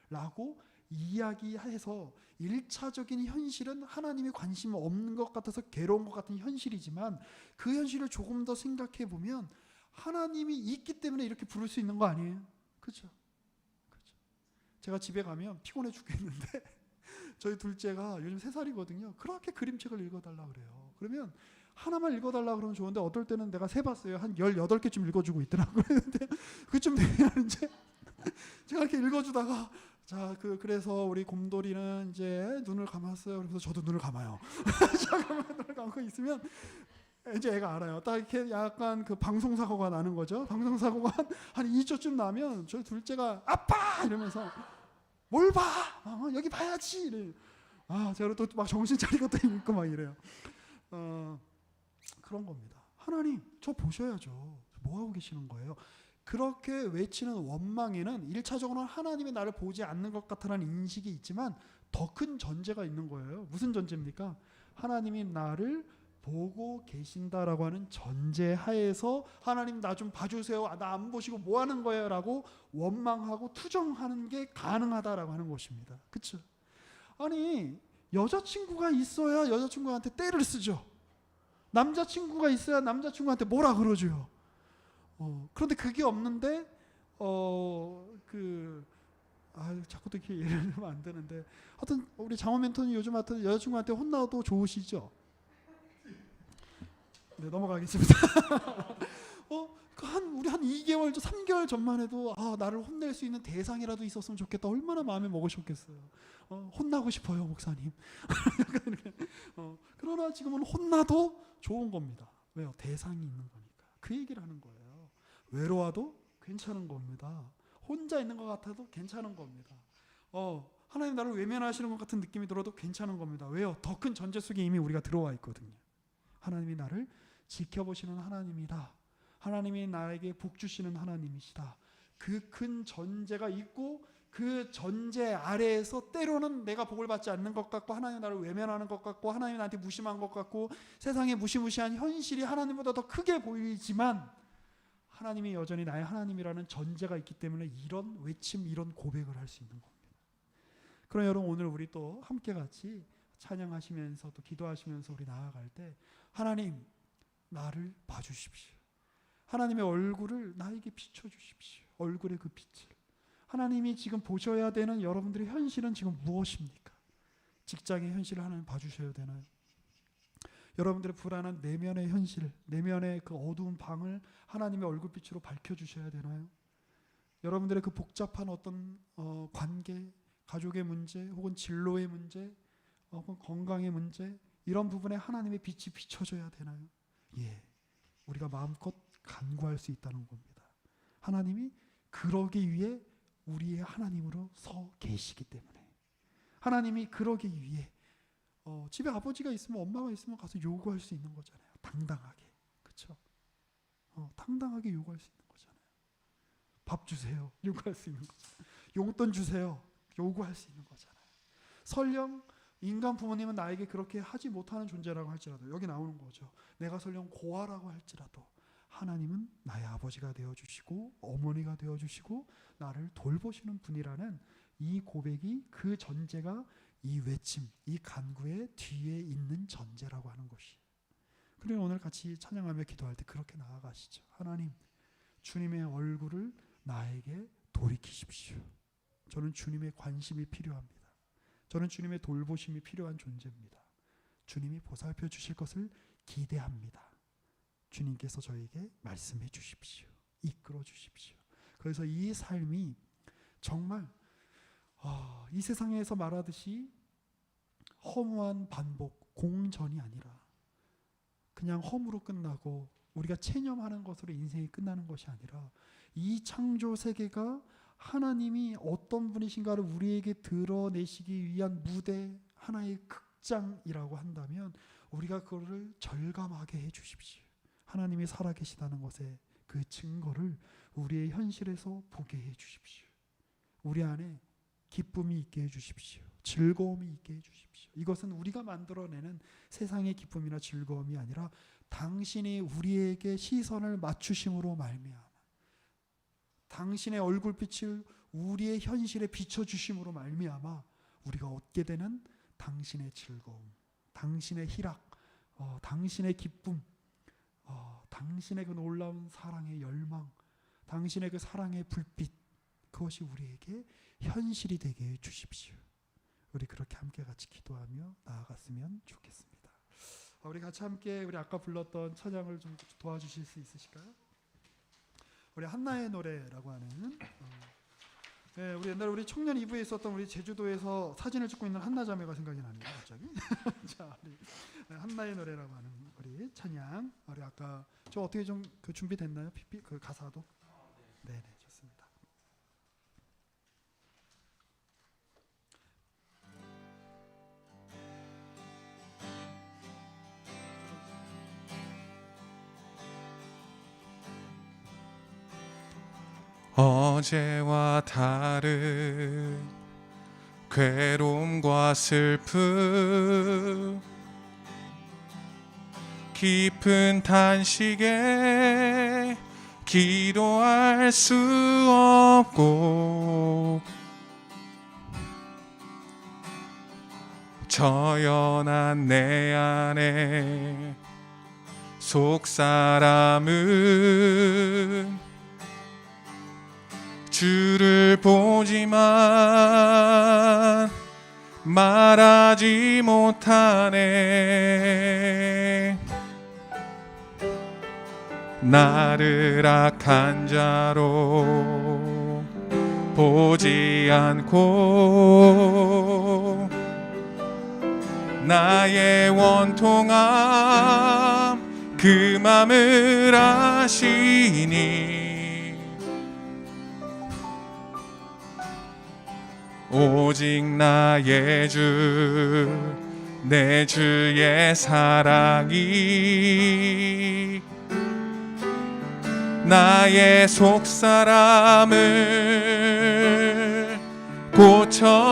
라고 이야기해서 1차적인 현실은 하나님이 관심 없는 것 같아서 괴로운 것 같은 현실이지만, 그 현실을 조금 더 생각해 보면 하나님이 있기 때문에 이렇게 부를 수 있는 거 아니에요? 그렇죠? 제가 집에 가면 피곤해 죽겠는데 저희 둘째가 요즘 3살이거든요. 그렇게 그림책을 읽어달라 그래요. 그러면 하나만 읽어달라 그러면 좋은데 어떨 때는 내가 세봤어요. 한 18개쯤 읽어주고 있더라고요. 근데 그쯤 되면 이제 제가 이렇게 읽어주다가 그래서 우리 곰돌이는 이제 눈을 감았어요. 그래서 저도 눈을 감아요. 잠깐만 눈을 감고 있으면 이제 애가 알아요. 딱 이렇게 약간 그 방송사고가 나는 거죠. 방송사고가 한 2초쯤 나면 저희 둘째가 아빠 이러면서 뭘 봐? 여기 봐야지. 이래. 제가 또 막 정신 차리고 또 읽고 막 이래요. 그런 겁니다. 하나님, 저 보셔야죠. 뭐 하고 계시는 거예요? 그렇게 외치는 원망에는 1차적으로는 하나님이 나를 보지 않는 것 같다는 인식이 있지만 더 큰 전제가 있는 거예요. 무슨 전제입니까? 하나님이 나를 보고 계신다라고 하는 전제 하에서 하나님 나 좀 봐주세요. 나 안 보시고 뭐 하는 거예요? 라고 원망하고 투정하는 게 가능하다라고 하는 것입니다. 그렇죠? 아니, 여자친구가 있어야 여자친구한테 때를 쓰죠. 남자친구가 있어야 남자친구한테 뭐라 그러죠. 그런데 그게 없는데 자꾸 또 이렇게 예를 들면 안 되는데, 하여튼 우리 장원 멘토님 요즘 하여튼 여자친구한테 혼나도 좋으시죠? 네, 넘어가겠습니다. 우리 한 2개월, 3개월 전만 해도 나를 혼낼 수 있는 대상이라도 있었으면 좋겠다. 얼마나 마음에 먹으셨겠어요. 혼나고 싶어요, 목사님. 그러나 지금은 혼나도 좋은 겁니다. 왜요? 대상이 있는 거니까. 그 얘기를 하는 거예요. 외로워도 괜찮은 겁니다. 혼자 있는 것 같아도 괜찮은 겁니다. 하나님 나를 외면하시는 것 같은 느낌이 들어도 괜찮은 겁니다. 왜요? 더 큰 전제 속에 이미 우리가 들어와 있거든요. 하나님이 나를 지켜보시는 하나님이다. 하나님이 나에게 복 주시는 하나님이시다. 그 큰 전제가 있고 그 전제 아래에서 때로는 내가 복을 받지 않는 것 같고 하나님 나를 외면하는 것 같고 하나님 나한테 무심한 것 같고 세상의 무시무시한 현실이 하나님보다 더 크게 보이지만 하나님이 여전히 나의 하나님이라는 전제가 있기 때문에 이런 외침, 이런 고백을 할 수 있는 겁니다. 그럼 여러분, 오늘 우리 또 함께 같이 찬양하시면서 또 기도하시면서 우리 나아갈 때 하나님 나를 봐주십시오. 하나님의 얼굴을 나에게 비춰주십시오. 얼굴의 그 빛을. 하나님이 지금 보셔야 되는 여러분들의 현실은 지금 무엇입니까? 직장의 현실을 하나님 봐주셔야 되나요? 여러분들의 불안한 내면의 현실, 내면의 그 어두운 방을 하나님의 얼굴빛으로 밝혀주셔야 되나요? 여러분들의 그 복잡한 어떤 관계, 가족의 문제, 혹은 진로의 문제, 혹은 건강의 문제, 이런 부분에 하나님의 빛이 비춰져야 되나요? 예, 우리가 마음껏 간구할 수 있다는 겁니다. 하나님이 그러기 위해 우리의 하나님으로 서 계시기 때문에, 하나님이 그러기 위해 집에 아버지가 있으면, 엄마가 있으면 가서 요구할 수 있는 거잖아요. 당당하게. 그렇죠? 당당하게 요구할 수 있는 거잖아요. 밥 주세요. 요구할 수 있는 거잖아요. 용돈 주세요. 요구할 수 있는 거잖아요. 설령 인간 부모님은 나에게 그렇게 하지 못하는 존재라고 할지라도, 여기 나오는 거죠. 내가 설령 고아라고 할지라도 하나님은 나의 아버지가 되어주시고 어머니가 되어주시고 나를 돌보시는 분이라는 이 고백이, 그 전제가 이 외침, 이 간구의 뒤에 있는 전제라고 하는 것이. 그리고 오늘 같이 찬양하며 기도할 때 그렇게 나아가시죠. 하나님, 주님의 얼굴을 나에게 돌이키십시오. 저는 주님의 관심이 필요합니다. 저는 주님의 돌보심이 필요한 존재입니다. 주님이 보살펴 주실 것을 기대합니다. 주님께서 저에게 말씀해 주십시오. 이끌어 주십시오. 그래서 이 삶이 정말 이 세상에서 말하듯이 허무한 반복, 공전이 아니라 그냥 허무로 끝나고 우리가 체념하는 것으로 인생이 끝나는 것이 아니라 이 창조 세계가 하나님이 어떤 분이신가를 우리에게 드러내시기 위한 무대, 하나의 극장이라고 한다면 우리가 그거를 절감하게 해 주십시오. 하나님이 살아계시다는 것에 그 증거를 우리의 현실에서 보게 해 주십시오. 우리 안에 기쁨이 있게 해 주십시오. 즐거움이 있게 해 주십시오. 이것은 우리가 만들어내는 세상의 기쁨이나 즐거움이 아니라 당신이 우리에게 시선을 맞추심으로 말미암아 당신의 얼굴빛을 우리의 현실에 비춰주심으로 말미암아 우리가 얻게 되는 당신의 즐거움, 당신의 희락, 당신의 기쁨, 당신의 그 놀라운 사랑의 열망, 당신의 그 사랑의 불빛, 그것이 우리에게 현실이 되게 해 주십시오. 우리 그렇게 함께 같이 기도하며 나아갔으면 좋겠습니다. 우리 같이 함께 우리 아까 불렀던 찬양을 좀 도와주실 수 있으실까요? 우리 한나의 노래라고 하는 우리 옛날에 우리 청년 2부에 있었던 우리 제주도에서 사진을 찍고 있는 한나 자매가 생각이 나네요 갑자기. 자, 우리 한나의 노래라고 하는 우리 찬양, 우리 아까 저 어떻게 좀 그 준비됐나요? 그 가사도? 네네, 좋습니다. 어제와 다른 괴로움과 슬픔, 깊은 탄식에 기도할 수 없고 저연한 내 안에 속사람은 주를 보지만 말하지 못하네. 나를 악한 자로 보지 않고 나의 원통함 그 맘을 아시니 오직 나의 주, 내 주의 사랑이 나의 속사람을 고쳐주시네.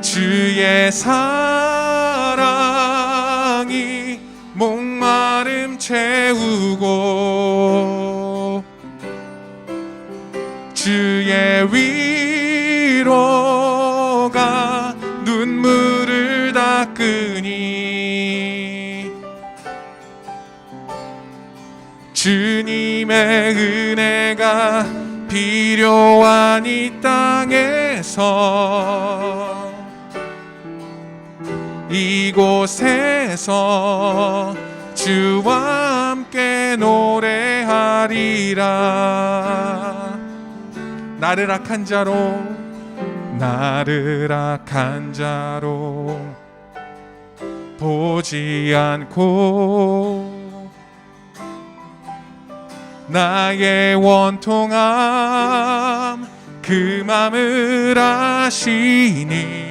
주의 사랑이 목마름 채우고 주의 위로가 눈물을 닦으니 주님의 은혜가 필요한 이 땅에서 이곳에서 주와 함께 노래하리라. 나를 악한 자로 보지 않고 나의 원통함 그 맘을 아시니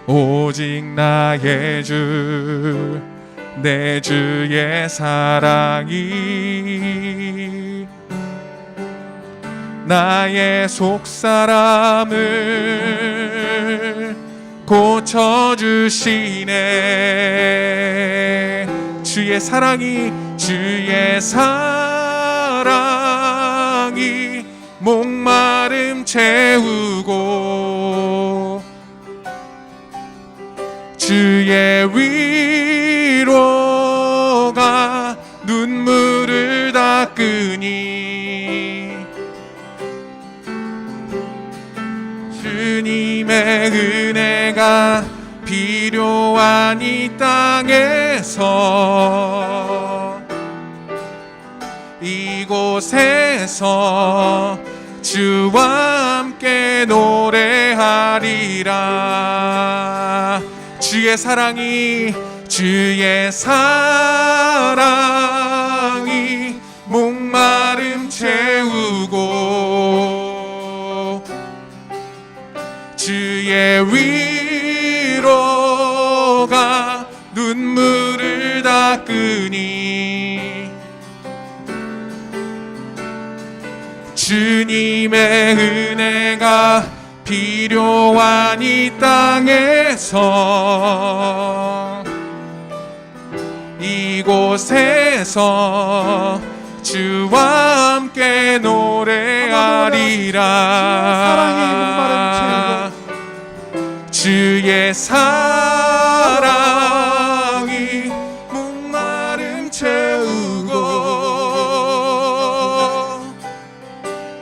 오직 나의 주, 내 주의 사랑이 나의 속사람을 고쳐주시네. 주의 사랑이 목마름 채우고 주의 위로가 눈물을 닦으니 주님의 은혜가 필요한 이 땅에서 이곳에서 주와 함께 노래하리라. 주의 사랑이 목마름 채우고 주의 위로가 눈물을 닦으니 주님의 은혜가 필요한 이 땅에서 이곳에서 주와 함께 노래하리라. 주의 사랑이 목마름 채우고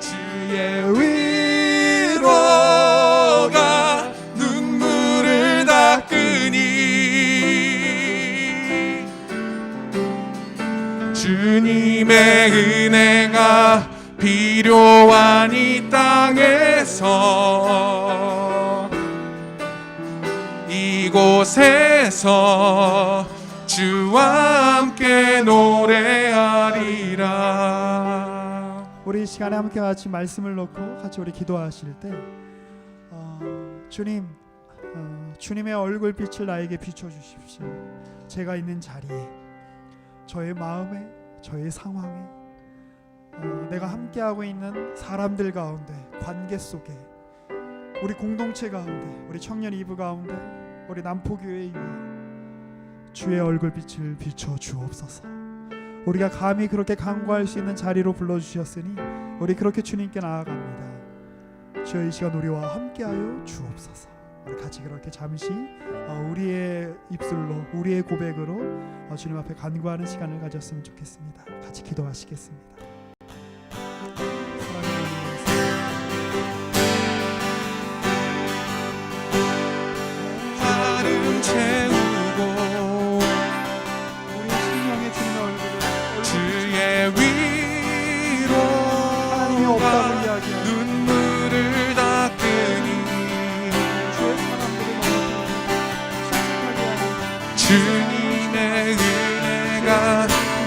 주의 위로가 눈물을 닦으니 주님의 은혜가 필요한 이 땅에서 이곳에서 주와 함께 노래하리라. 우리 이 시간에 함께 같이 말씀을 놓고 같이 우리 기도하실 때 주님, 주님의 얼굴빛을 나에게 비춰주십시오. 제가 있는 자리에, 저의 마음에, 저의 상황에, 내가 함께하고 있는 사람들 가운데, 관계 속에, 우리 공동체 가운데, 우리 청년 이브 가운데, 우리 남포교회 위에 주의 얼굴빛을 비춰 주옵소서. 우리가 감히 그렇게 간구할 수 있는 자리로 불러주셨으니 우리 그렇게 주님께 나아갑니다. 주여, 이 시간 우리와 함께하여 주옵소서. 우리 같이 그렇게 잠시 우리의 입술로, 우리의 고백으로 주님 앞에 간구하는 시간을 가졌으면 좋겠습니다. 같이 기도하시겠습니다. 마름 채우고 우리 심령의 주님의 얼굴을 주의 하나님이 없다고 위로가 이야기하는 눈물을 닦으니 주의 사람들을 주님의 은혜가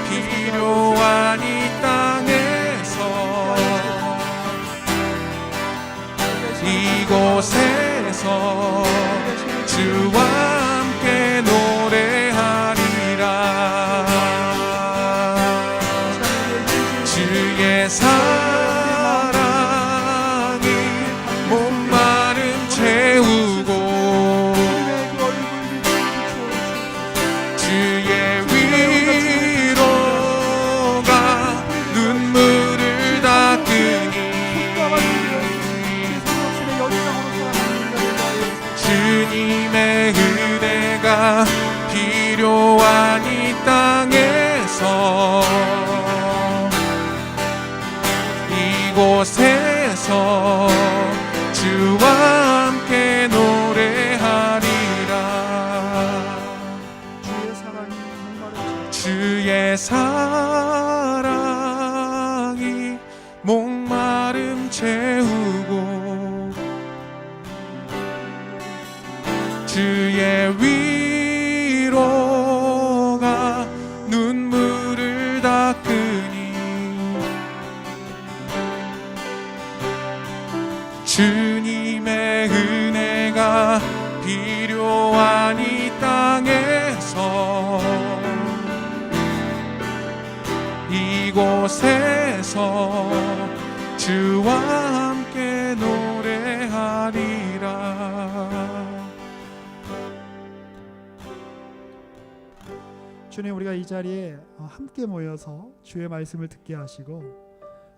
필요한 이 땅에서 이곳에서 주와 함께 노래하리라. 주의 사랑이 목마름 채우고 주의 위로가 눈물을 닦으니 주님의 은혜가 필요한 이 땅에서 이곳에서 주와 함께 노래하리라. 주의 사랑이 목마름 채우고 주의 위로가 눈물을 닦으니 주님의 은혜가 필요한 이 땅에서 이곳에서 주와 함께 노래하리라. 주님, 우리가 이 자리에 함께 모여서 주의 말씀을 듣게 하시고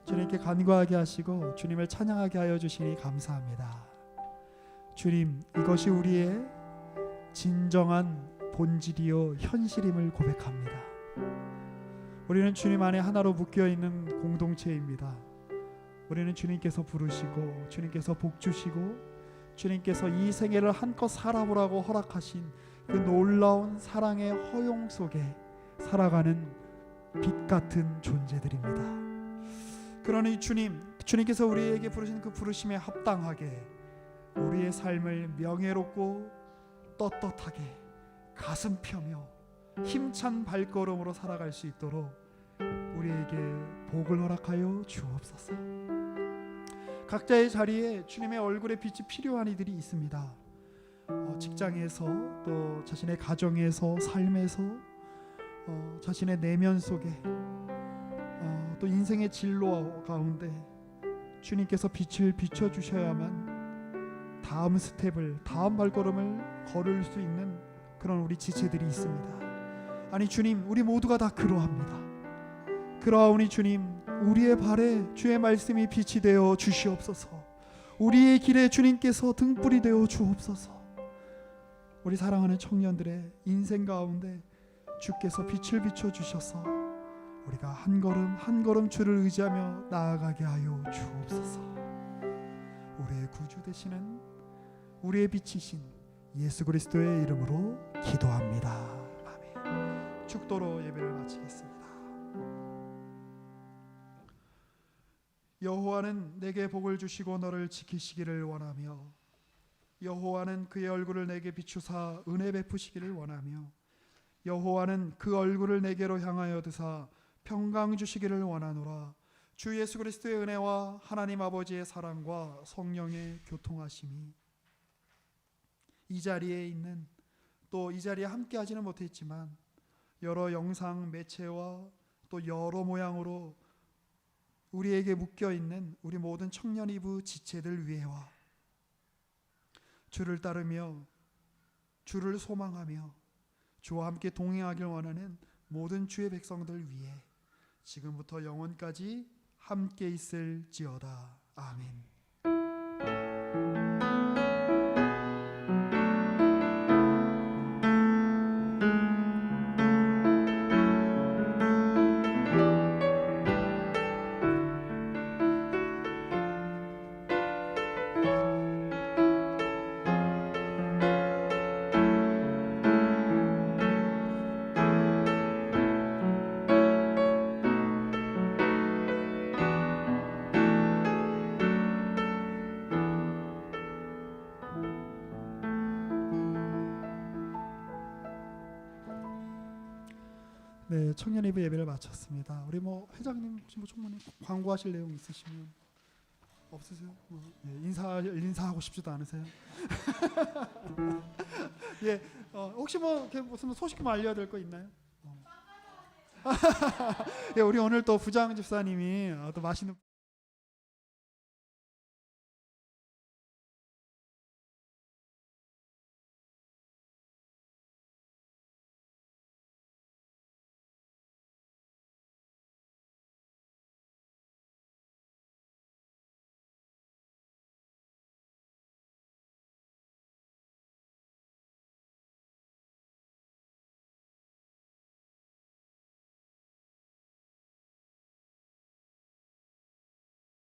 주님께 간구하게 하시고 주님을 찬양하게 하여 주시니 감사합니다. 주님, 이것이 우리의 진정한 본질이요 현실임을 고백합니다. 우리는 주님 안에 하나로 묶여있는 공동체입니다. 우리는 주님께서 부르시고 주님께서 복 주시고 주님께서 이 생애를 한껏 살아보라고 허락하신 그 놀라운 사랑의 허용 속에 살아가는 빛 같은 존재들입니다. 그러니 주님께서 우리에게 부르신 그 부르심에 합당하게 우리의 삶을 명예롭고 떳떳하게 가슴 펴며 힘찬 발걸음으로 살아갈 수 있도록 우리에게 복을 허락하여 주옵소서. 각자의 자리에 주님의 얼굴의 빛이 필요한 이들이 있습니다. 직장에서, 또 자신의 가정에서, 삶에서, 자신의 내면 속에, 또 인생의 진로 가운데 주님께서 빛을 비춰주셔야만 다음 스텝을, 다음 발걸음을 걸을 수 있는 그런 우리 지체들이 있습니다. 아니 주님, 우리 모두가 다 그러합니다. 그러하오니 주님, 우리의 발에 주의 말씀이 빛이 되어 주시옵소서. 우리의 길에 주님께서 등불이 되어 주옵소서. 우리 사랑하는 청년들의 인생 가운데 주께서 빛을 비춰 주셔서 우리가 한 걸음 한 걸음 주를 의지하며 나아가게 하여 주옵소서. 우리의 구주 되시는 우리의 빛이신 예수 그리스도의 이름으로 기도합니다. 아멘. 축도로 예배를 마치겠습니다. 여호와는 내게 복을 주시고 너를 지키시기를 원하며, 여호와는 그의 얼굴을 내게 비추사 은혜 베푸시기를 원하며, 여호와는 그 얼굴을 내게로 향하여 드사 평강 주시기를 원하노라. 주 예수 그리스도의 은혜와 하나님 아버지의 사랑과 성령의 교통하심이 이 자리에 있는, 또 이 자리에 함께 하지는 못했지만 여러 영상 매체와 또 여러 모양으로 우리에게 묶여있는 우리 모든 청년 이브 지체들 위에와 주를 따르며 주를 소망하며 주와 함께 동행하길 원하는 모든 주의 백성들 위에 지금부터 영원까지 함께 있을지어다. 아멘. 네, 청년 예배 예배를 마쳤습니다. 우리 회장님 혹시 총무님 광고하실 내용 있으시면 없으세요? 인사하고 싶지도 않으세요? 예, 혹시 이렇게 무슨 소식 좀 알려야 될 거 있나요? 예, 우리 오늘 또 부장 집사님이 또 맛있는